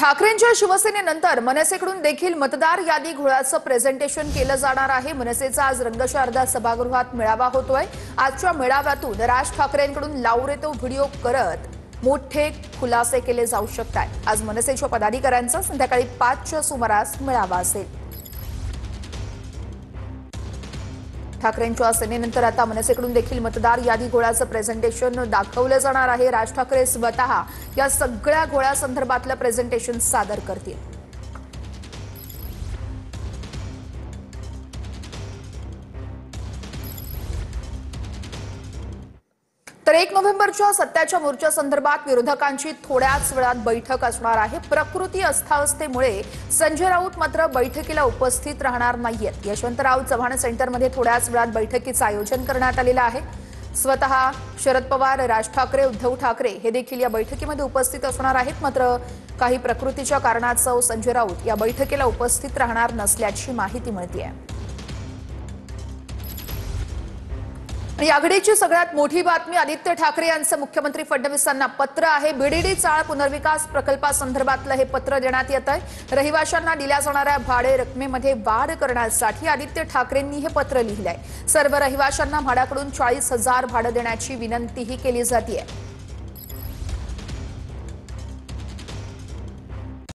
ठाकरेंच्या शिवसेनेनंतर मनसेकडून देखील मतदार यादी घोळाचं प्रेझेंटेशन केलं जाणार आहे। मनसेचा आज रंगशारदा सभागृहात मेळावा होतोय। आजच्या मेळाव्यातून राज ठाकरेंकडून लावरेतो व्हिडिओ करत मोठे खुलासे केले जाऊ शकतात। आज मनसेच्या पदाधिकाऱ्यांचा संध्याकाळी 5च्या सुमारास मेळावा असेल। ठाकरेंच्या सेनेनंतर आता मनसेकडून देखील मतदार यादी घोळाचं प्रेझेंटेशन दाखवलं जाणार आहे। राज ठाकरे स्वतः या सगळ्या घोळासंदर्भातलं प्रेझेंटेशन सादर करतील। तर 1 नोव्हेंबरच्या सत्याच्या मोर्चा संदर्भात विरोधकांची थोड्याच वेळात बैठक असणार आहे। प्रकृती अस्वस्थतेमुळे संजय राऊत मात्र बैठकीला उपस्थित राहणार नाहीयेत। यशवंतराव चव्हाण सेंटरमध्ये थोड्याच वेळात बैठकीचं आयोजन करण्यात आलेलं आहे। स्वतः शरद पवार, राज ठाकरे, उद्धव ठाकरे हे देखील या बैठकीमध्ये उपस्थित असणार आहेत। मात्र काही प्रकृतीच्या कारणास्तव संजय राऊत या बैठकीला उपस्थित राहणार नसल्याची माहिती मिळतेय। या घडीची सगळ्यात मोठी बातमी आदित्य ठाकरे यांचं मुख्यमंत्री फडणवीसांना पत्र आहे। बीडीडी चाळ पुनर्विकास प्रकल्पासंदर्भातलं हे पत्र देण्यात येत आहे। रहिवाशांना दिल्या जाणाऱ्या भाडे रकमेमध्ये वाढ करण्यासाठी आदित्य ठाकरेंनी हे पत्र लिहिलंय। सर्व रहिवाशांना भाड्याकडून 40,000 भाडं देण्याची विनंतीही केली जाते।